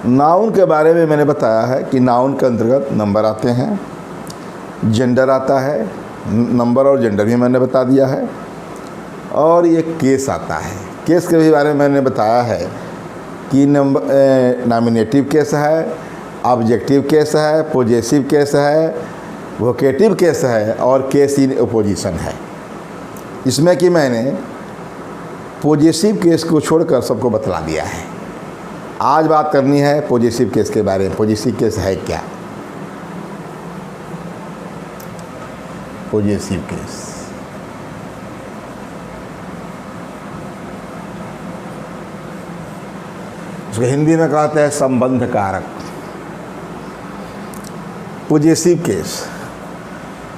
Noun के बारे में मैंने बताया है कि नाउन के अंतर्गत नंबर आते हैं, जेंडर आता है, नंबर और जेंडर भी मैंने बता दिया है, और ये केस आता है। केस के भी बारे में मैंने बताया है कि नॉमिनेटिव केस है, ऑब्जेक्टिव केस है, पॉजेसिव केस है, वोकेटिव केस है और केस इन अपोजिशन है। इसमें कि मैंने पॉजेसिव केस को छोड़कर सबको बतला दिया है। आज बात करनी है पॉजेसिव केस के बारे में। पॉजेसिव केस है क्या? पॉजेसिव केस उसको हिंदी में कहते हैं संबंध कारक। पॉजेसिव केस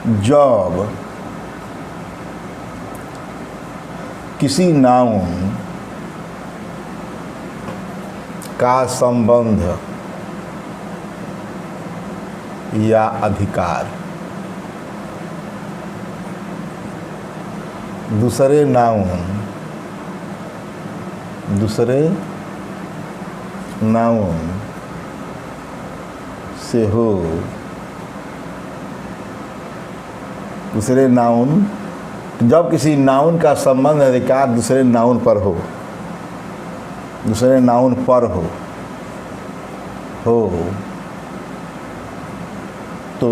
जब किसी नाउन का संबंध या अधिकार दूसरे नाउन से हो, दूसरे नाउन जब किसी नाउन का संबंध अधिकार दूसरे नाउन पर हो, दूसरे नाउन पर हो तो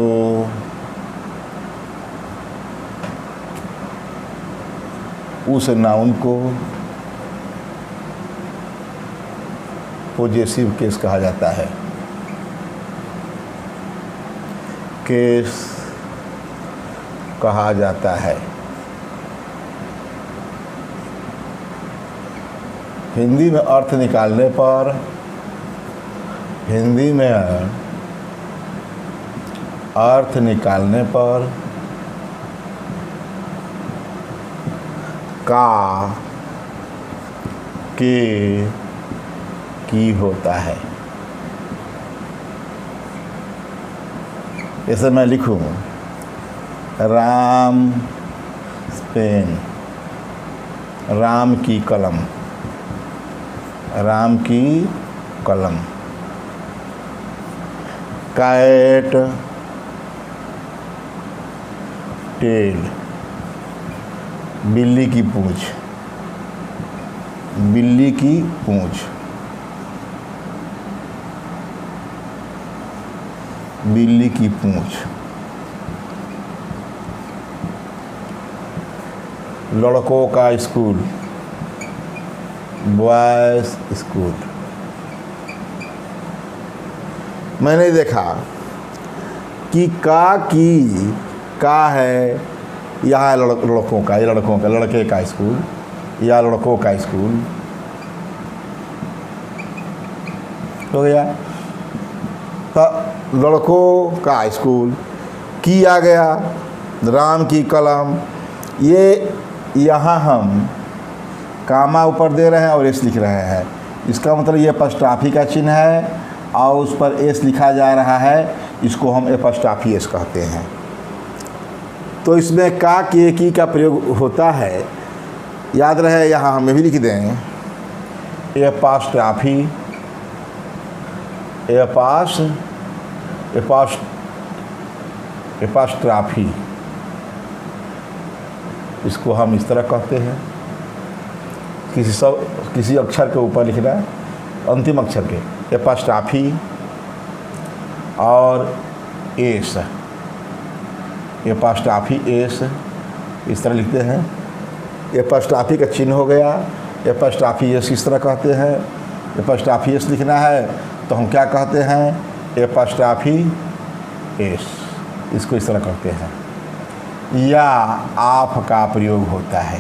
उस नाउन को पॉजेसिव केस कहा जाता है। केस कहा जाता है। हिंदी में अर्थ निकालने पर का के की होता है। जैसे मैं लिखूं राम पेन, राम की कलम, राम की कलम। कैट टेल, बिल्ली की पूंछ, बिल्ली की पूंछ, बिल्ली की पूंछ। लड़कों का स्कूल, बॉयज स्कूल। मैंने देखा कि का है, यहाँ लड़कों का, ये लड़कों का, लड़के का स्कूल या लड़कों का स्कूल हो गया। तो लड़कों का स्कूल की आ गया, राम की कलम। ये यहाँ हम कामा ऊपर दे रहे हैं और एस लिख रहे हैं, इसका मतलब ये एपस्ट्रॉफी का चिन्ह है और उस पर एस लिखा जा रहा है, इसको हम एपस्ट्रॉफी एस कहते हैं। तो इसमें का के की का प्रयोग होता है, याद रहे। यहाँ हमें भी लिख दें एपस्ट्रॉफी, एपस्ट्रॉफी, इसको हम इस तरह कहते हैं। किसी अक्षर के ऊपर लिखना है, अंतिम अक्षर के, एपस्ट्रॉफी और एस, एपस्ट्रॉफी एस, इस तरह लिखते हैं। एपस्ट्रॉफी का चिन्ह हो गया, एपस्ट्रॉफी एस इस तरह कहते हैं। एपस्ट्रॉफी एस लिखना है तो हम क्या कहते हैं? एपस्ट्रॉफी एस, इसको इस तरह कहते हैं। या आप का प्रयोग होता है,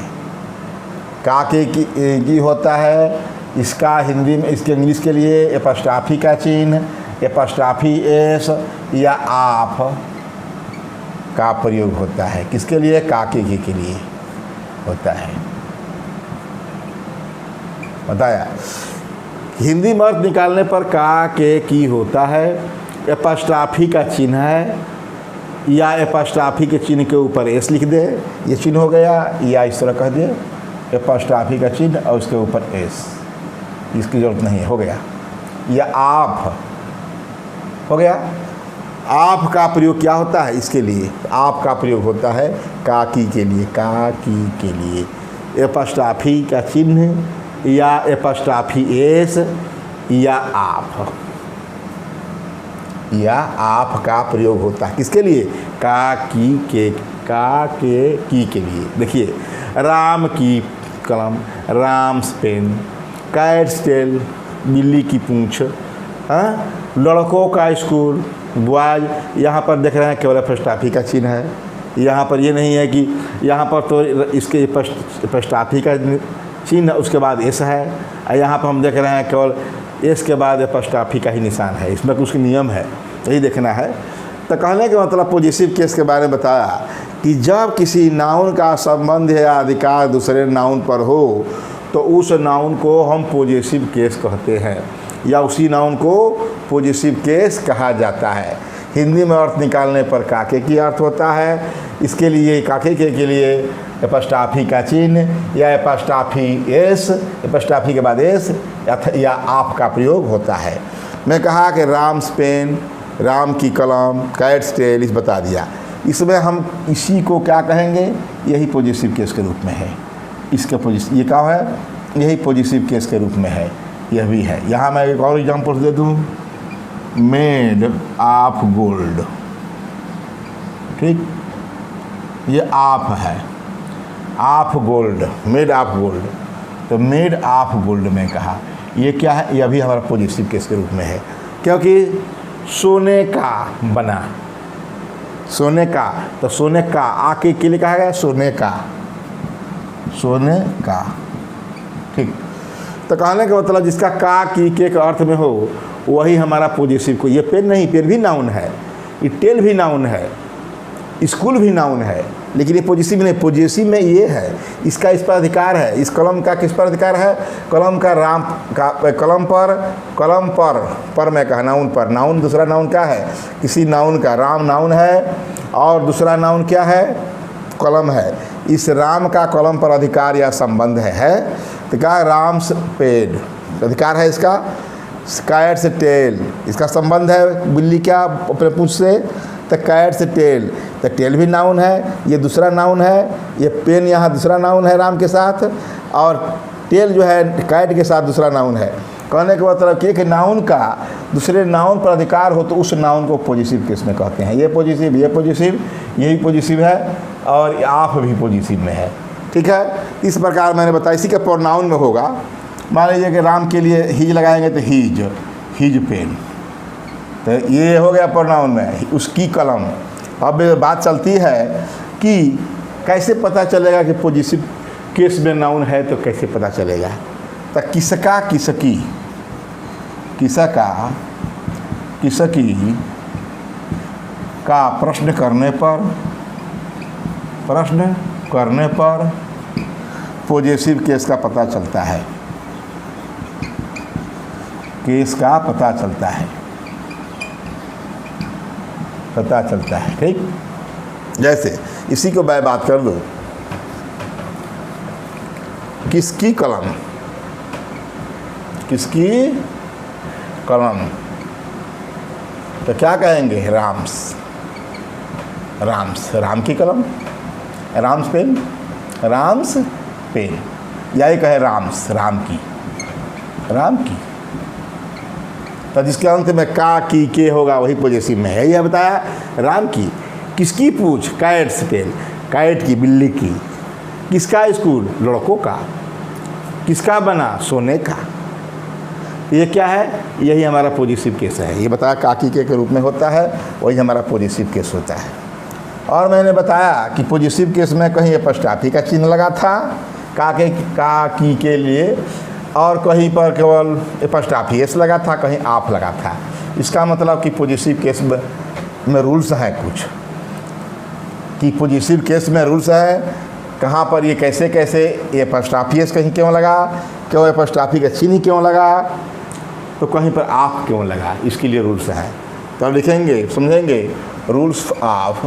का के की होता है, इसका हिंदी में, इसके इंग्लिश के लिए एपस्ट्रॉफी का चिन्ह, एपस्ट्रॉफी एस या आप का प्रयोग होता है। किसके लिए? का के लिए होता है। बताया। हिंदी में अर्थ निकालने पर का के की होता है, एपस्ट्रॉफी का चिन्ह है या एपस्ट्रॉफी के चिन्ह के ऊपर एस लिख दे, ये चिन्ह हो गया। या इस तरह कह दे एपस्ट्रॉफी का चिन्ह और उसके ऊपर एस, इसकी ज़रूरत नहीं है, हो गया। या आप हो गया। आप का प्रयोग क्या होता है इसके लिए? आप का प्रयोग होता है काकी के लिए, काकी के लिए। एपस्ट्राफी का चिन्ह या एपस्ट्राफी एस या आप का प्रयोग होता है किसके लिए? का के की के लिए। देखिए, राम की कलम, राम्स पेन, कैट्स टेल बिल्ली की पूंछ, लड़कों का स्कूल बॉयज। यहाँ पर देख रहे हैं केवल एपस्ट्राफी का चिन्ह है। यहाँ पर ये नहीं है कि यहाँ पर तो इसके एपस्ट्राफी का चिन्ह उसके बाद एस है, और यहाँ पर हम देख रहे हैं केवल एस के बाद एपस्ट्राफी का ही निशान है। इसमें कुछ नियम है, यही देखना है। तो कहने के मतलब पॉजिटिव केस के बारे में बताया कि जब किसी नाउन का संबंध या अधिकार दूसरे नाउन पर हो तो उस नाउन को हम पॉजिटिव केस कहते हैं, या उसी नाउन को पॉजिटिव केस कहा जाता है। हिंदी में अर्थ निकालने पर काके की अर्थ होता है। इसके लिए काके के लिए एपस्ट्राफी का चिन्ह या एपस्ट्राफी एस, एपस्ट्राफी के बाद एस या आप का प्रयोग होता है। मैं कहा कि राम्स पेन, राम की कलम, कैट्स टेल, इस बता दिया। इसमें हम इसी को क्या कहेंगे? यही पॉजिटिव केस के रूप में है। इसका पॉजिटिव ये क्या है? यही पॉजिटिव केस के रूप में है, यह भी है। यहाँ मैं एक और एग्जांपल दे दूँ, मेड ऑफ गोल्ड, ठीक, ये आप है, of gold, made of gold. तो मेड ऑफ गोल्ड में कहा, ये क्या है? यह भी हमारा पॉजिटिव केस के रूप में है, क्योंकि सोने का बना, सोने का, तो सोने का आके के लिए कहा गया सोने का, सोने का, ठीक। तो कहने का मतलब जिसका का की के अर्थ में हो वही हमारा पॉजिटिव को। ये पेन नहीं, पेन भी नाउन है, ये टेल भी नाउन है, स्कूल भी नाउन है, लेकिन ये पॉजिटिव नहीं। पॉजिटिव में ये है, इसका इस पर अधिकार है। इस कलम का किस पर अधिकार है? कलम का राम का, कलम पर मैं कहा नाउन पर। नाउन दूसरा नाउन क्या है? किसी नाउन का, राम नाउन है और दूसरा नाउन क्या है? कलम है। इस राम का कलम पर अधिकार या संबंध है तो क्या? राम्स पेड अधिकार है इसका। कैट्स टेल, इसका संबंध है बिल्ली क्या अपने पूंछ से, तो कैट्स टेल, तो टेल भी नाउन है, ये दूसरा नाउन है। ये पेन यहाँ दूसरा नाउन है राम के साथ, और टेल जो है कैट के साथ दूसरा नाउन है। कहने का मतलब कि नाउन का दूसरे नाउन पर अधिकार हो तो उस नाउन को पॉजिटिव केस में कहते हैं। ये पॉजिटिव, ये पॉजिटिव, यही पॉजिटिव है, और आप भी पॉजिटिव में है, ठीक है। इस प्रकार मैंने बताया। इसी के प्रोनाउन में होगा, मान लीजिए कि राम के लिए हीज लगाएंगे तो हीज पेन, तो ये हो गया प्रोनाउन में, उसकी कलम। अब बात चलती है कि कैसे पता चलेगा कि पॉजिटिव केस में नाउन है, तो कैसे पता चलेगा? तो किसका, किसकी, किसका, किसकी का प्रश्न करने पर पॉजिटिव केस का पता चलता है, केस का पता चलता है, ठीक। जैसे इसी को मैं बात कर दूं, किसकी कलम, किसकी कलम, तो क्या कहेंगे? राम्स, राम की कलम, राम्स पेन, यही कहे राम्स, राम की। तो जिसके अंत में का की के होगा वही पॉजिटिव में है। यह बताया राम की। किसकी पूछ? कैट्स टेल, कैट की, बिल्ली की। किसका स्कूल? लड़कों का। किसका बना? सोने का। ये क्या है? यही हमारा पॉजिटिव केस है। ये बताया काकी के रूप में होता है, वही हमारा पॉजिटिव केस होता है। और मैंने बताया कि पॉजिटिव केस में कहीं एपस्ट्राफी का चिन्ह लगा था का की के लिए, और कहीं पर केवल एपस्ट्राफी एस लगा था, कहीं आप लगा था। इसका मतलब कि पॉजिटिव केस में रूल्स हैं कुछ, कि पॉजिटिव केस में रूल्स है कहाँ पर ये कैसे कैसे एपस्ट्राफी एस कहीं क्यों लगा, क्यों एपस्ट्राफी का चिन्ह क्यों लगा, तो कहीं पर आप क्यों लगा, इसके लिए रूल्स है। तो लिखेंगे, समझेंगे, rules of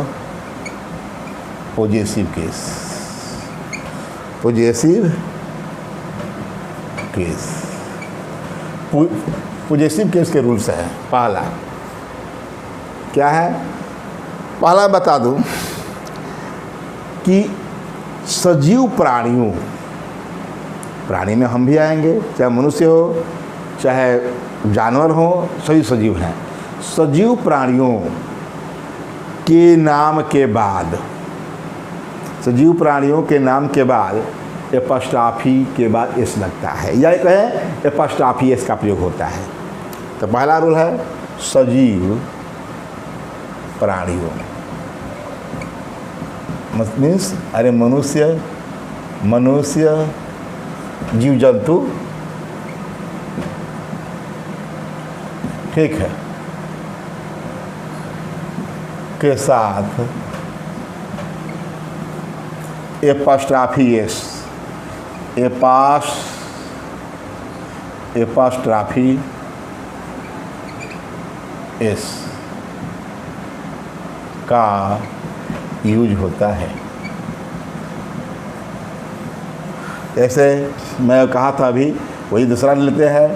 positive case, positive case. Positive case के रूल्स हैं। पहला क्या है? पहला बता दूं कि सजीव प्राणियों, प्राणी में हम भी आएंगे, चाहे मनुष्य हो चाहे जानवर हो, सभी सजीव हैं। सजीव प्राणियों के नाम के बाद, सजीव प्राणियों के नाम के बाद एपस्ट्रॉफी के बाद एस लगता है, या कहें एपस्ट्रॉफी एस का प्रयोग होता है। तो पहला रूल है सजीव प्राणियों, मीन्स अरे मनुष्य, जीव जंतु, ठीक है, के साथ एपस्ट्रॉफी एस, एपस्ट्रॉफी एस का यूज होता है। ऐसे मैं कहा था अभी, वही दूसरा लेते हैं,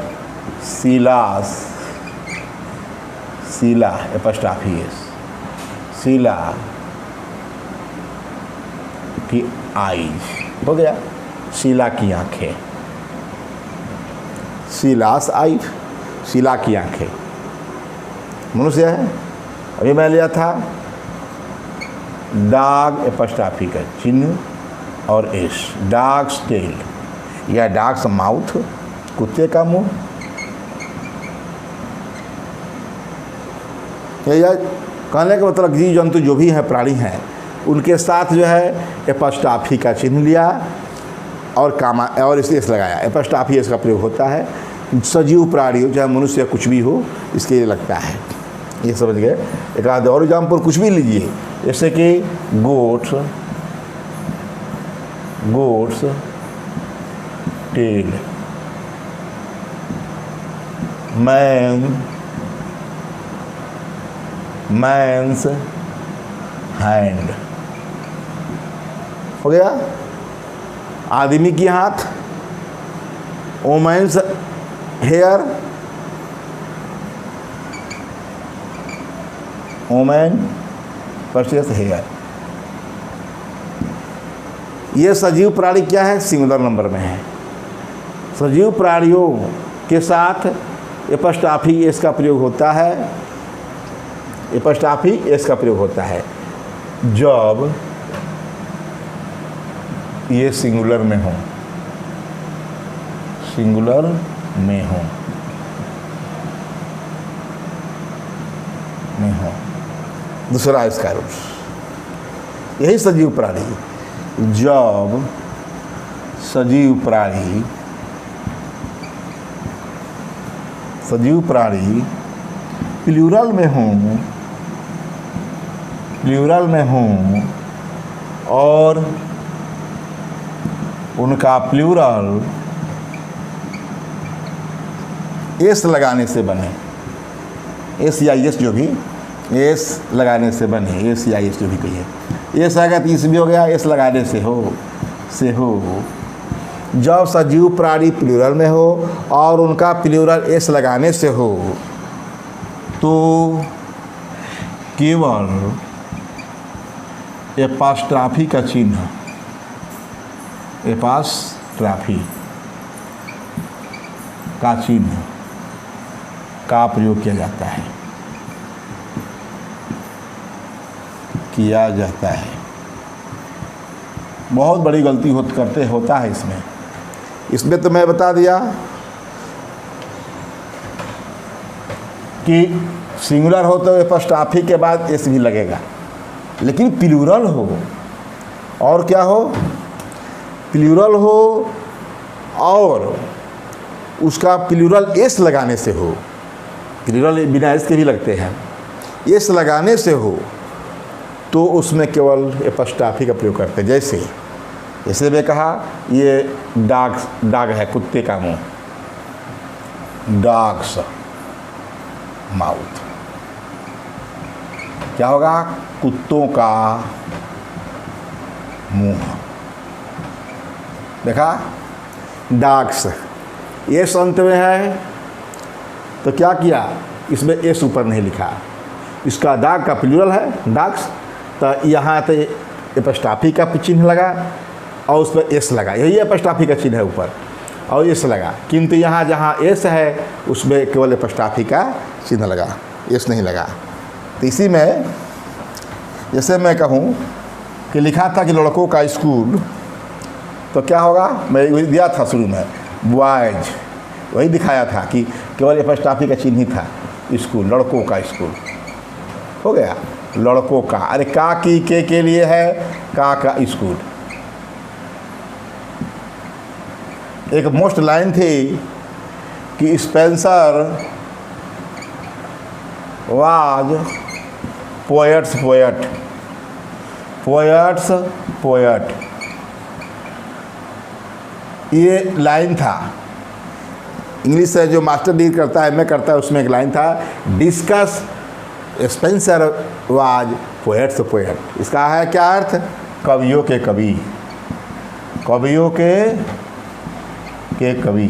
सीला एपस्ट्रॉफी एस, सीला की आईज हो गया, शीला की आंखें, सीलास आईज, शीला की आंखें मनुष्य है। अभी मैं लिया था डॉग एपस्ट्रॉफी का चिन्ह और एस, डॉग्स टेल या डॉग्स माउथ, कुत्ते का मुंह, या कहने का मतलब जीव जंतु जो भी हैं, प्राणी हैं, उनके साथ जो है एपस्ट्रॉफी का चिन्ह लिया और कामा और इसे एस लगाया। एपस्ट्रॉफी एस का प्रयोग होता है सजीव प्राणी हो, चाहे मनुष्य कुछ भी हो, इसके लिए लगता है। ये समझ गए। एक आध और एग्जाम्पल कुछ भी लीजिए, जैसे कि गोट्स टेल, मैंस हैंड, हो गया। आदमी की हाथ, women's hair, women versus hair. ये सजीव प्राणी क्या है? सिंगुलर नंबर में है। सजीव प्राणियों के साथ एपस्ट्रॉफी एस का प्रयोग होता है, एपस्ट्रॉफी एस का प्रयोग होता है जब ये सिंगुलर में हो, सिंगुलर में हो, दूसरा इसका रूप। यही सजीव प्राणी, जब सजीव प्राणी प्लूरल में हों और उनका प्लूरल एस लगाने से बने, एस या एस जो भी, एस लगाने से बने, एस या एस जो भी कहिए, एस आएगा तो इस भी हो गया, एस लगाने से हो। जब सजीव प्राणी प्लूरल में हो और उनका प्लूरल एस लगाने से हो तो केवल एपस्ट्रॉफी का चिन्ह, एपस्ट्रॉफी का चिन्ह का प्रयोग किया जाता है। बहुत बड़ी गलती होता है इसमें तो मैं बता दिया कि सिंगुलर हो तो एपस्ट्रॉफी के बाद एस भी लगेगा, लेकिन प्लूरल हो और क्या हो, प्लूरल हो और उसका प्लूरल एस लगाने से हो, प्लूरल बिना एस के भी लगते हैं, एस लगाने से हो तो उसमें केवल एपस्ट्रॉफी का प्रयोग करते हैं। जैसे मैं कहा ये डॉग है, कुत्ते का मुंह, डॉग्स माउथ, क्या होगा, कुत्तों का मुंह। देखा, डॉग्स ये अंत में है, तो क्या किया, इसमें एस ऊपर नहीं लिखा, इसका दाग का प्लूरल है डाग्स, तो यहाँ तो एपस्ट्रॉफी का चिन्ह लगा और उस पर एस लगा, यही एपस्ट्रॉफी का चिन्ह है ऊपर और एस लगा, किंतु यहाँ जहाँ एस है उसमें केवल एपस्ट्रॉफी का चिन्ह लगा, एस नहीं लगा। तो इसी में जैसे मैं कहूँ कि लिखा था कि लड़कों का स्कूल, तो क्या होगा, मैं वही दिया था शुरू में, बॉयज, वही दिखाया था कि केवल एपस्ट्रॉफी का चिन्ह ही था, स्कूल, लड़कों का स्कूल हो गया, लड़कों का। अरे का की के लिए है, का स्कूल। एक मोस्ट लाइन थी कि Spencer was poets poet, poets poet, ये लाइन था। इंग्लिश से जो मास्टर डील करता है, मैं करता है, उसमें एक लाइन था, discuss Spencer was poets poet. इसका है क्या अर्थ, कवियों के कवि, कवियों के कवि।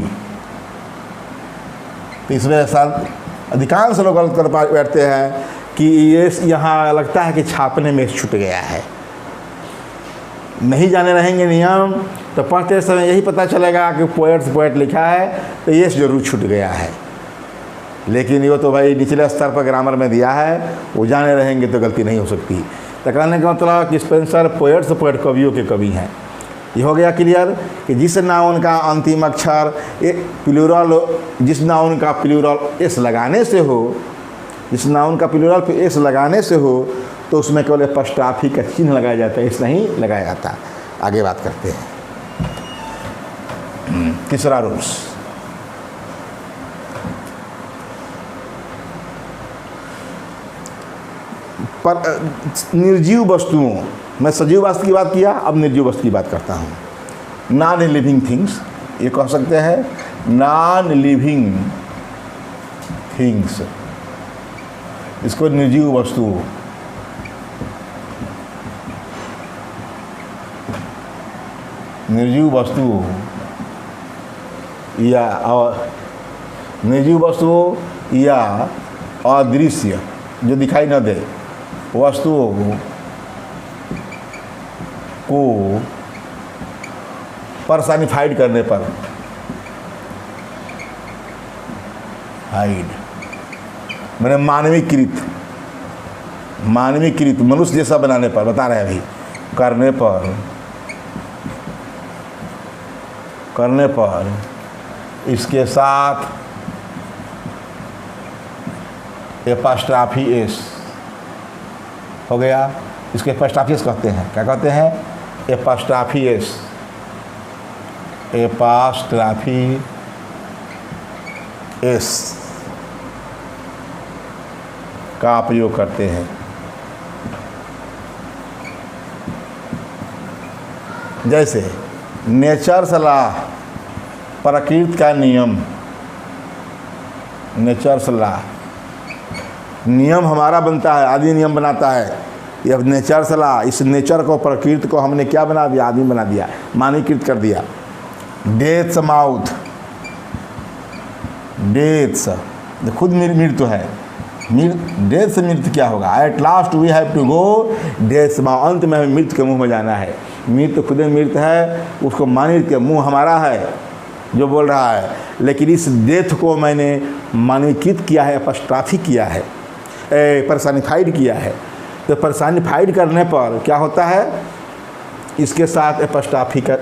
तो इसमें साथ अधिकांश लोग गलत कर बैठते हैं कि ये यहाँ लगता है कि छापने में छूट गया है। नहीं जाने रहेंगे नियम तो पढ़ते समय यही पता चलेगा कि पोएट्स पोएट लिखा है, तो ये ज़रूर छूट गया है। लेकिन ये तो भाई निचले स्तर पर ग्रामर में दिया है, वो जाने रहेंगे तो गलती नहीं हो सकती। तो कहने का मतलब कि स्पेंसर पोएट्स पोएट, कवियों के कवि हैं। ये हो गया क्लियर कि जिस नाउन का अंतिम अक्षर एक प्लूरल, जिस नाउन का प्लूरल एस लगाने से हो, जिस नाउन का प्लूरल पे एस लगाने से हो, तो उसमें केवल एपस्ट्रॉफी का चिन्ह लगाया जाता है, एस नहीं लगाया जाता। आगे बात करते हैं। तीसरा रूल्स, पर निर्जीव वस्तुओं, मैं सजीव वस्तु की बात किया, अब निर्जीव वस्तु की बात करता हूँ। नॉन लिविंग थिंग्स, ये कह सकते हैं नॉन लिविंग थिंग्स, इसको निर्जीव वस्तु, निर्जीव वस्तु या निर्जीव वस्तु या अदृश्य, जो दिखाई न दे वस्तुओं को पर्सनिफाइड करने पर, हाइड मैंने मानवीकृत, मानवीकृत मनुष्य जैसा बनाने पर, बता रहे हैं अभी, करने पर इसके साथ एपस्ट्रॉफी एस हो गया। इसके एपस्ट्रॉफी एस कहते हैं, क्या कहते हैं, एपस्ट्रॉफी एस, एपस्ट्रॉफी एस का प्रयोग करते हैं। जैसे नेचर सलाह, प्रकृति का नियम, नेचर सलाह, नियम हमारा बनता है, आदमी नियम बनाता है। यह नेचर सलाह, इस नेचर को, प्रकृति को हमने क्या बना दिया, आदमी बना दिया, मानकीकृत कर दिया। डेथ्स माउथ, डेथ्स खुद मृत्यु है, डेथ से मृत्यु क्या होगा, at last we have to go death mouth, अंत में हमें मृत्यु के मुंह में जाना है। मृत्यु खुद मृत्यु है, उसको मानित के मुंह हमारा है जो बोल रहा है, लेकिन इस डेथ को मैंने मानकीकृत किया है, एपस्ट्रॉफी किया है, पर्सनिफाइड किया है। तो पर्सनिफाइड करने पर क्या होता है, इसके साथ एपस्ट्रॉफी का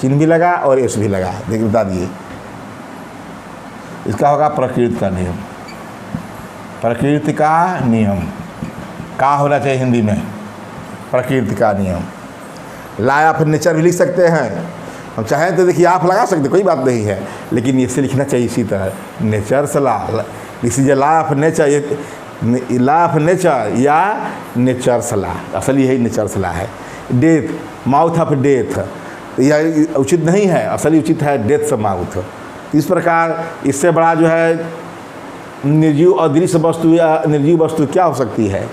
चिन्ह भी लगा और एस भी लगा। देखिए बता दिए, इसका होगा प्रकृति का नियम, प्रकृति का नियम का होना चाहिए हिंदी में, प्रकृति का नियम। लॉ ऑफ नेचर भी लिख सकते हैं हम, चाहें तो देखिए आप लगा सकते, कोई बात नहीं है, लेकिन इसे लिखना चाहिए इसी तरह, नेचर से law, this is a law of nature, ये लॉ ऑफ नेचर या नेचर सलाह, असल यही नेचर सलाह है। डेथ, माउथ ऑफ डेथ, यह उचित नहीं है, असली उचित है डेथ से माउथ। इस प्रकार इससे बड़ा जो है निर्जीव अदृश्य वस्तु या निर्जीव वस्तु क्या हो सकती है,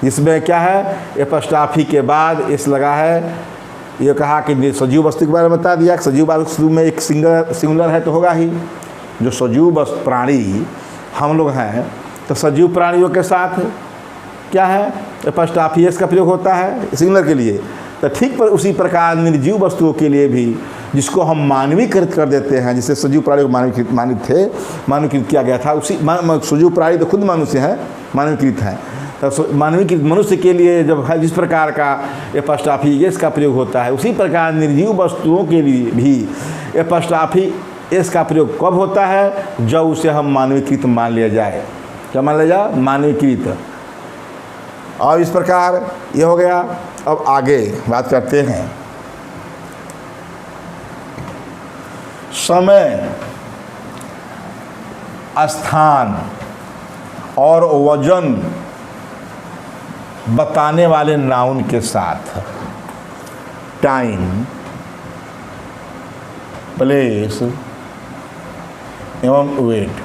जिसमें क्या है, एपस्ट्रॉफी के बाद इस लगा है। ये कहा कि सजीव वस्तु के बारे में बता दिया, सजीव वस्तु में एक सिंगुलर है तो होगा ही, जो सजीव प्राणी हम लोग हैं तो सजीव प्राणियों के साथ क्या है, एपस्ट्रॉफी एस का प्रयोग होता है सिंगुलर के लिए। तो ठीक पर उसी प्रकार निर्जीव वस्तुओं के लिए भी, जिसको हम मानवीकृत कर देते हैं, जिससे सजीव प्राणी को मानवीकृत किया गया था, उसी सजीव प्राणी तो खुद मनुष्य है, मानवीकृत है। तो मानवीकृत मनुष्य के लिए जब है जिस प्रकार का एपस्ट्रॉफी एस का प्रयोग होता है, उसी प्रकार निर्जीव वस्तुओं के लिए भी एपस्ट्रॉफी एस का प्रयोग कब होता है, जब उसे हम मानवीकृत मान लिया जाए। क्या मान लिया जाए? मानवीकृत। और इस प्रकार ये हो गया। अब आगे बात करते हैं समय, स्थान और वजन बताने वाले नाउन के साथ टाइम, प्लेस एवं वेट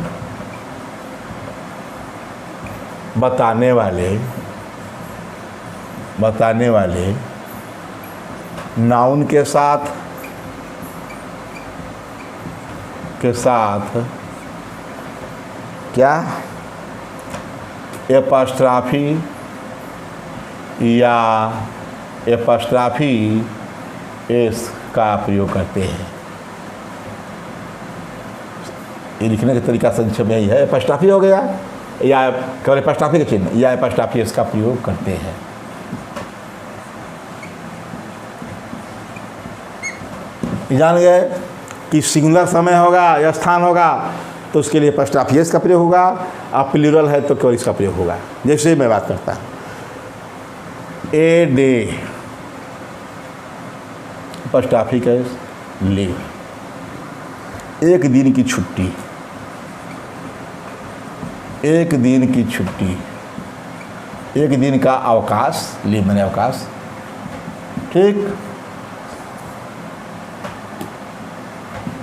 बताने वाले नाउन के साथ क्या एपस्ट्रॉफी या एपस्ट्रॉफी एस का प्रयोग करते हैं। ये लिखने का तरीका संक्षेप में यही है। एपस्ट्रॉफी हो गया या केवल एपस्ट्रॉफी का चिन्ह या एपस्ट्रॉफी एस का प्रयोग करते हैं। जान गए कि सिंगुलर समय होगा या स्थान होगा तो उसके लिए एपस्ट्रॉफी एस का प्रयोग होगा, और प्लूरल है तो केवल इसका प्रयोग होगा। जैसे मैं बात करता हूँ ए डे, एपस्ट्रॉफी का लीव, एक दिन की छुट्टी, एक दिन की छुट्टी, एक दिन का अवकाश, लीव मैंने अवकाश, ठीक,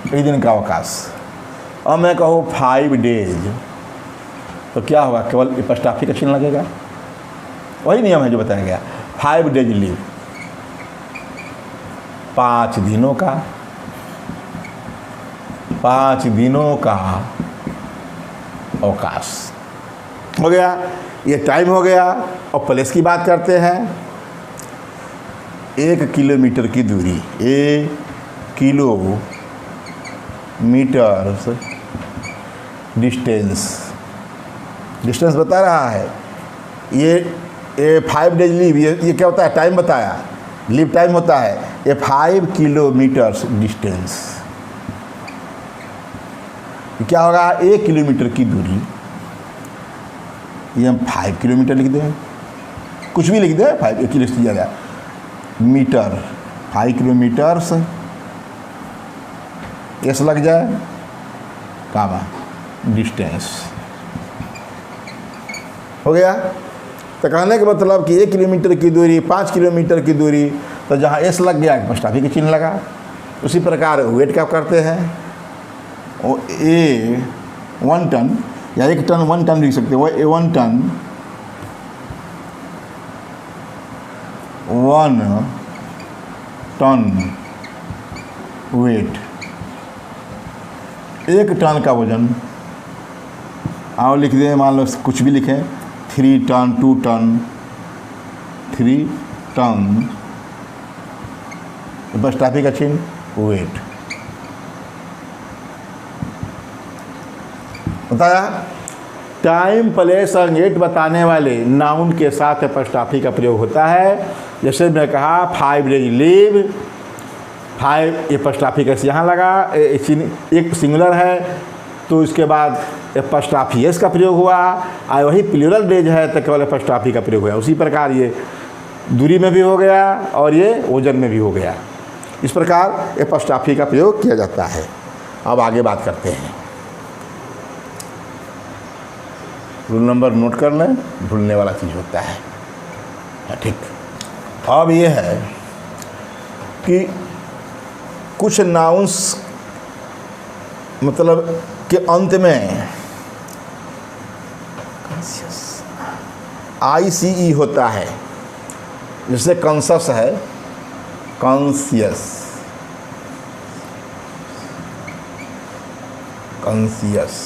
एक दिन का अवकाश। अब मैं कहूँ 5 डेज तो क्या होगा, केवल एपस्ट्रॉफी का चिन्ह लगेगा। वही नियम है जो बताया गया। 5 डेज लीव, 5 दिनों का, 5 दिनों का अवकाश हो गया। ये टाइम हो गया। और प्लेस की बात करते हैं। 1 किलोमीटर की दूरी, 1 किलोमीटर डिस्टेंस बता रहा है। ये 5 डेज लीव, ये क्या होता है, टाइम बताया, लीव टाइम होता है। ये 5 किलोमीटर डिस्टेंस, क्या होगा, 1 किलोमीटर की दूरी, ये हम 5 किलोमीटर लिख दें, कुछ भी लिख दें, 5 1 लिख दिया गया, मीटर 5 किलोमीटर्स, एस लग जाए, कामा डिस्टेंस हो गया। तो कहने का मतलब कि 1 किलोमीटर की दूरी, 5 किलोमीटर की दूरी, तो जहाँ एस लग गया एपस्ट्रॉफी का चिन्ह लगा। उसी प्रकार वेट क्या करते हैं, वो 1 टन या 1 टन 1 टन लिख सकते हैं, वो 1 टन 1 टन वेट, 1 टन का वजन। आओ लिख दें, मान लो कुछ भी लिखें, 3 टन 2 टन 3 टन, एपस्ट्रॉफी का चिन्ह वेट बताया। टाइम, प्लेस और डेट बताने वाले नाउन के साथ एपस्ट्रॉफी का प्रयोग होता है। जैसे मैं कहा 5 डेज लीव, 5 एपस्ट्रॉफी का यहाँ लगा, एक सिंगुलर है तो इसके बाद एपस्ट्रॉफी एस का प्रयोग हुआ, और वही प्लूरल डेज है तो केवल एपस्ट्रॉफी का प्रयोग हुआ। उसी प्रकार ये दूरी में भी हो गया और ये वजन में भी हो गया। इस प्रकार एपस्ट्रॉफी का प्रयोग किया जाता है। अब आगे बात करते हैं। रूल नंबर नोट कर लें, भूलने वाला चीज़ होता है, ठीक। अब ये है कि कुछ नाउंस मतलब के अंत में ICE होता है, जैसे कॉन्शस है, कॉन्शियस, कॉन्शियस,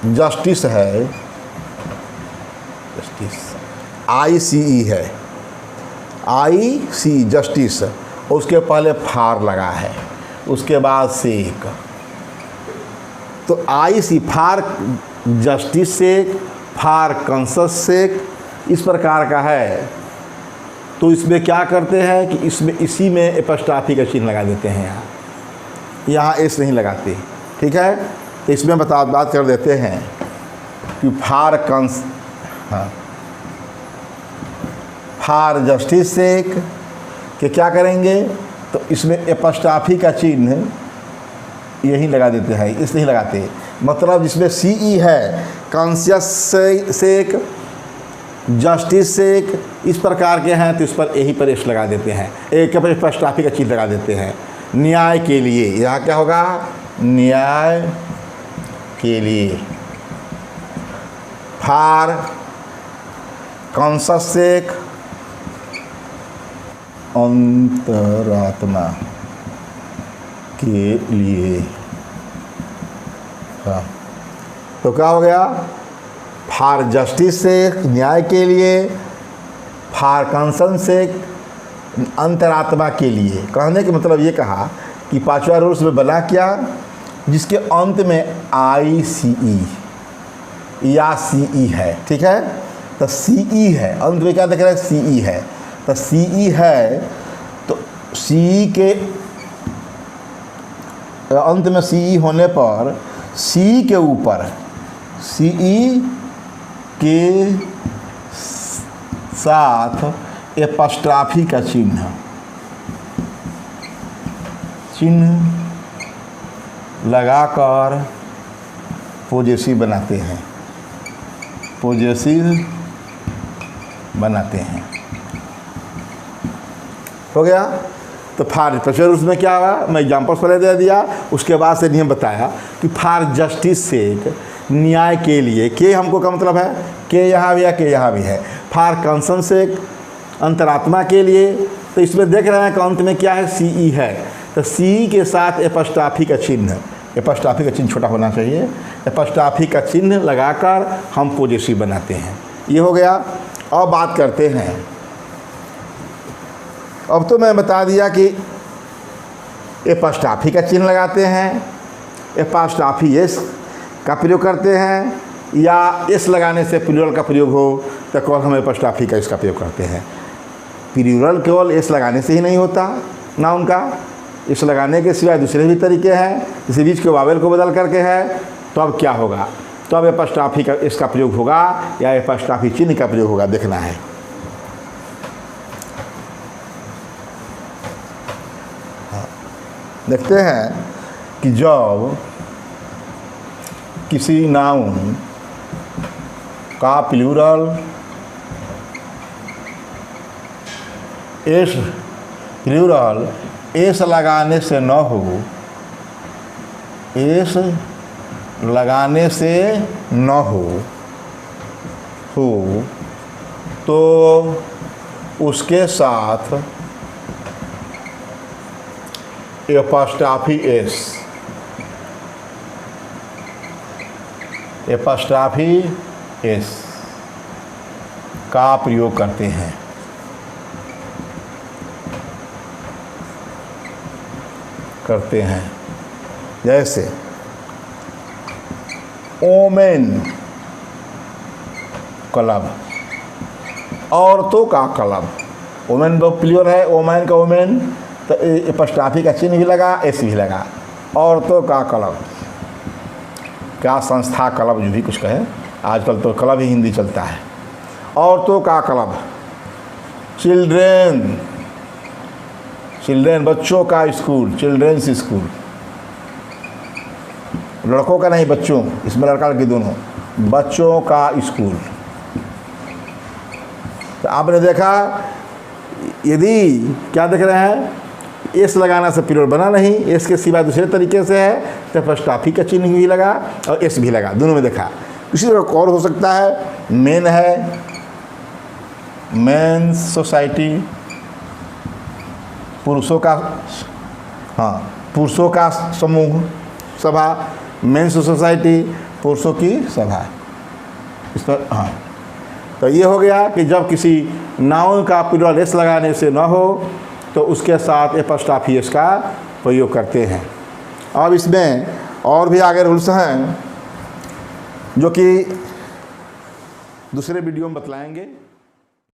जस्टिस है, जस्टिस ICE है, IC जस्टिस, उसके पहले फार लगा है, उसके बाद सेक, तो IC फार जस्टिस सेक, फार कंसस सेक, इस प्रकार का है। तो इसमें क्या करते हैं कि इसमें इसी में एपस्ट्रॉफी का चिन्ह लगा देते हैं, यहाँ एस नहीं लगाते, ठीक है। तो इसमें बात कर देते हैं कि फार कंस, हाँ, फार जस्टिस सेक कि क्या करेंगे, तो इसमें एपस्ट्रॉफी का चिन्ह यही लगा देते हैं, इस नहीं लगाते। मतलब जिसमें CE है, कॉन्शियस सेक, जस्टिस सेक, इस प्रकार के हैं, तो इस पर यही पर एस लगा देते हैं, एक पर एपस्ट्रॉफी का चिन्ह लगा देते हैं। न्याय के लिए, यहाँ क्या होगा, न्याय के लिए, फार कॉन्शस सेक, अंतरात्मा के लिए, हाँ। तो क्या हो गया, फार जस्टिस सेक न्याय के लिए, फार कॉन्शस सेक अंतरात्मा के लिए। कहने का मतलब ये कहा कि पांचवा रूल्स में बना क्या, जिसके अंत में ICE या CE है, ठीक है। तो CE है, अंत में क्या देख रहे हैं, CE है, तो CE है, तो CE के अंत में CE होने पर CE के ऊपर, CE के साथ एपस्ट्रॉफी का चिन्ह लगाकर पोजेसिव बनाते हैं, पोजेसिव बनाते हैं। हो गया। तो फार प्रेशर उसमें क्या हुआ, मैं एग्जाम्पल्स पहले दे दिया, उसके बाद से नियम बताया कि फार जस्टिस सेक न्याय के लिए, के हमको का मतलब है, के यहाँ भी है, के यहाँ भी है। फार कंसन सेक अंतरात्मा के लिए, तो इसमें देख रहे हैं कि अंत में क्या है, CE है, तो CE के साथ एपस्ट्रॉफी का चिन्ह, एपस्ट्रॉफी का चिन्ह छोटा होना चाहिए, एपस्ट्रॉफी का चिन्ह लगाकर हम पोजेसिव बनाते हैं। ये हो गया। अब बात करते हैं, अब तो मैं बता दिया कि एपस्ट्रॉफी का चिन्ह लगाते हैं, एपस्ट्रॉफी एस का प्रयोग करते हैं, या एस लगाने से प्लूरल का प्रयोग हो तो केवल हम एपस्ट्रॉफी का इसका प्रयोग करते हैं। प्लूरल केवल एस लगाने से ही नहीं होता नाउन का, इस लगाने के सिवाय दूसरे भी तरीके हैं, जैसे बीच के वावेल को बदल करके है, तो अब क्या होगा, तो अब एपस्ट्रॉफी का इसका प्रयोग होगा या एपस्ट्रॉफी चिन्ह का प्रयोग होगा, देखना है। देखते हैं कि जब किसी नाउन का प्लूरल एस, प्लूरल एस लगाने से न हो, एस लगाने से न हो तो उसके साथ एपस्ट्रॉफी एस, एपस्ट्रॉफी एस का प्रयोग करते हैं। जैसे ओमेन क्लब, औरतों का क्लब, ओमेन वो प्लूरल है, ओमेन का ओमेन, तो एपस्ट्रॉफी का चिन्ह भी लगा, एस भी लगा। औरतों का क्लब, क्या संस्था क्लब जो भी कुछ कहे, आजकल तो क्लब ही हिंदी चलता है। औरतों का क्लब, चिल्ड्रेन, चिल्ड्रेन बच्चों का स्कूल, चिल्ड्रेंस स्कूल, लड़कों का नहीं बच्चों, इसमें लड़का लड़की दोनों, बच्चों का स्कूल। तो आपने देखा, यदि क्या देख रहे हैं, एस लगाना से प्लूरल बना नहीं, एस के सिवा दूसरे तरीके से है, तो एपस्ट्रॉफी का चिन्ह भी लगा और एस भी लगा, दोनों में देखा। इसी तरह और हो सकता है, मेन है, मेंस सोसाइटी, पुरुषों का, हाँ पुरुषों का समूह सभा, मेंस सोसाइटी, पुरुषों की सभा। इस पर हाँ, तो ये हो गया कि जब किसी नाउन का प्लूरल एस लगाने से न हो तो उसके साथ एपॉस्ट्रॉफी एस का प्रयोग करते हैं। अब इसमें और भी आगे रूल्स हैं जो कि दूसरे वीडियो में बतलाएंगे।